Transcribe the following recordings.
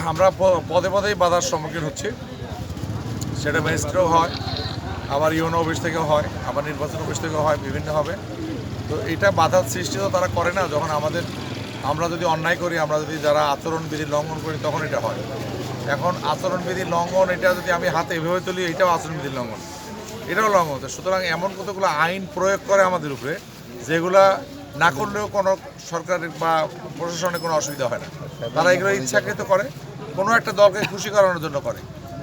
আমরা পদে পদেই বাধার সম্মুখীন হচ্ছি, সেটা ম্যাজিস্ট্রেটও হয়, আবার ইউনো অফিস থেকেও হয়, আবার নির্বাচন অফিস থেকেও হয়, বিভিন্ন হবে। তো এটা বাধার সৃষ্টি তো তারা করে না, যখন আমরা যদি অন্যায় করি, আমরা যদি যারা আচরণবিধি লঙ্ঘন করি, তখন এটা হয়। এখন আচরণবিধি লঙ্ঘন, এটা যদি আমি হাতে এভাবে তুলি, এটাও আচরণবিধির লঙ্ঘন, এটাও লঙ্ঘন হচ্ছে। সুতরাং এমন কতগুলো আইন প্রয়োগ করে আমাদের উপরে, যেগুলা না করলেও কোনো সরকারের বা প্রশাসনের কোনো অসুবিধা হয় না। তারা এগুলো ইচ্ছাকৃত করে, কোনো একটা দলকে খুশি করানোর জন্য করে।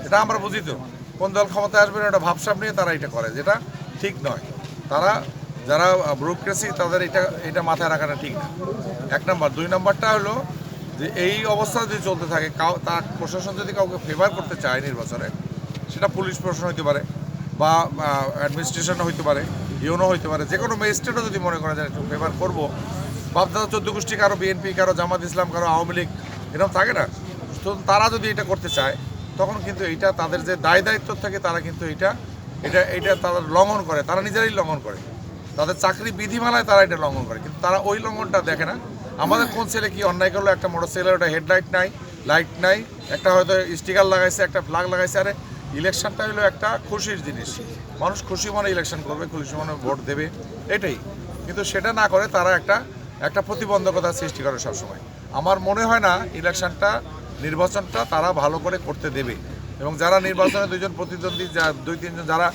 এটা আমরা বুঝি তো, কোন দল ক্ষমতায় আসবে না এটা ভাবসাব নিয়ে তারা এটা করে, যেটা ঠিক নয়। তারা যারা ব্যুরোক্রেসি, তাদের এটা মাথায় রাখাটা ঠিক না, 1 নম্বর। 2 নম্বরটা হলো যে এই অবস্থা যদি চলতে থাকে, তার প্রশাসন যদি কাউকে ফেভার করতে চায় নির্বাচনে, সেটা পুলিশ প্রশাসন হইতে পারে বা অ্যাডমিনিস্ট্রেশনও হইতে পারে, ইউনো হইতে পারে, যে কোনো ম্যাজিস্ট্রেটও যদি মনে করে যে একটু ফেভার করবো, বাপদাদা 14 গোষ্ঠী, কারো বিএনপি, কারো জামাত ইসলাম, কারো আওয়ামী লীগ, এরকম থাকে না। তো তারা যদি এটা করতে চায়, তখন কিন্তু এইটা তাদের যে দায়িত্ব থাকে, তারা কিন্তু এটা তারা লঙ্ঘন করে, তারা নিজেরাই লঙ্ঘন করে, তাদের চাকরি বিধিমালায় তারা এটা লঙ্ঘন করে। কিন্তু তারা ওই লঙ্ঘনটা দেখে না। আমাদের কোন ছেলে কি অন্যায় করলো, একটা মোটর সাইকেলের ওটা হেডলাইট নাই, লাইট নাই, একটা হয়তো স্টিকার লাগাইছে, একটা ফ্ল্যাগ লাগাইছে। আরে ইলেকশনটা হলো একটা খুশির জিনিস, মানুষ খুশি মনে ইলেকশন করবে, খুশি মনে ভোট দেবে, এটাই। কিন্তু সেটা না করে তারা একটা প্রতিবন্ধকতা সৃষ্টি করে সবসময়। আমার মনে হয় না নির্বাচনটা তারা ভালো করে করতে দেবে। এবং যারা নির্বাচনে 2 জন প্রতিদ্বন্দ্বী, 2-3 জন যারা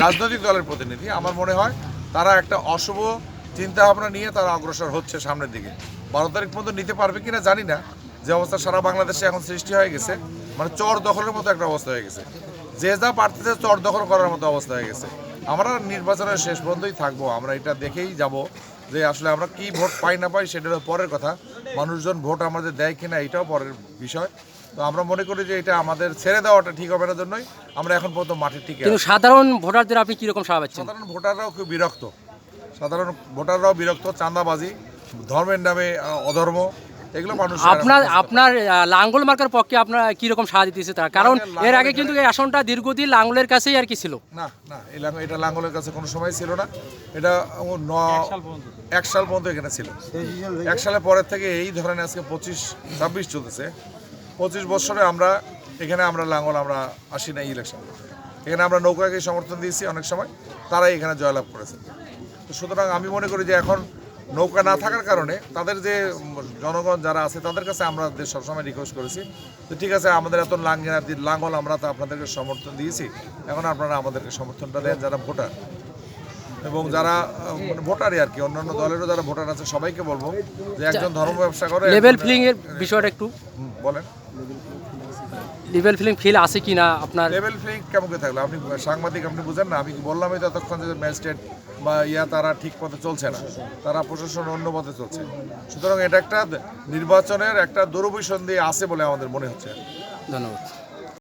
রাজনৈতিক দলের প্রতিনিধি, আমার মনে হয় তারা একটা অশুভ চিন্তাভাবনা নিয়ে তারা অগ্রসর হচ্ছে সামনের দিকে। 12 তারিখ পর্যন্ত নিতে পারবে কিনা জানি না। যে অবস্থা সারা বাংলাদেশে এখন সৃষ্টি হয়ে গেছে, মানে চর দখলের মতো একটা অবস্থা হয়ে গেছে, যে যা পারতেছে চর দখল করার মতো অবস্থা হয়ে গেছে। আমরা নির্বাচনের শেষ পর্যন্তই থাকবো, আমরা এটা দেখেই যাব যে আসলে আমরা কি ভোট পাই না পাই, সেটা পরের কথা। মানুষজন ভোট আমাদের দেয় কিনা, এটাও পরের বিষয়। তো আমরা মনে করি যে এটা আমাদের ছেড়ে দেওয়াটা ঠিক হবে না, জন্যই আমরা এখন পর্যন্ত মাঠে টিকে। কিন্তু সাধারণ ভোটারদের আপনি কীরকম সাড়া পাচ্ছেন? সাধারণ ভোটাররাও খুব বিরক্ত, চাঁদাবাজি, ধর্মের নামে অধর্ম, এগুলো মানুষ। আপনার লাঙ্গল মার্কার পক্ষে আপনার কীরকম সাড়া দিতেছে তারা? কারণ এর আগে কিন্তু এই আসনটা দীর্ঘদিন লাঙ্গলের কাছেই আর কি ছিল। না, এটা লাঙ্গলের কাছে কোনো সময় ছিল না। এটা 1 সাল পর্যন্ত এখানে ছিল। 1 সালের পরের থেকে এই ধরেন আজকে 25-26 চলতেছে, 25 বছরে আমরা লাঙ্গল আমরা আসি না ইলেকশন। এখানে আমরা নৌকাকে সমর্থন দিয়েছি অনেক সময়, তারাই এখানে জয়লাভ করেছে। তো সুতরাং আমি মনে করি যে এখন নৌকা না থাকার কারণে তাদের যে জনগণ যারা আছে, তাদের কাছে আমরা সবসময় রিকোয়েস্ট করেছি যে ঠিক আছে, আমাদের এত লাঙ্গল আমরা তো আপনাদেরকে সমর্থন দিয়েছি, এখন আপনারা আমাদেরকে সমর্থনটা দেন যারা ভোটার, এবং যারা ভোটারই আর কি, অন্যান্য দলেরও যারা ভোটার আছে, সবাইকে বলবো যে একজন ধর্ম ব্যবসা করে। লেভেল ফিলিং এর বিষয়টা একটু বলেন, লেভেল ফিলিং ফিল আছে কি না আপনার? লেভেল ফিলিং কেমন করে থাকলো? আপনি সাংবাদিক, আপনি বুঝেন না? আমি বললামই তো এতক্ষণ যে ম্যাজিস্ট্রেট বা তারা ঠিক পথে চলছে না, তারা প্রশাসন অন্য পথে চলছে। সুতরাং এটা একটা নির্বাচনের একটা দুরভিসন্ধি আছে বলে আমাদের মনে হচ্ছে। ধন্যবাদ।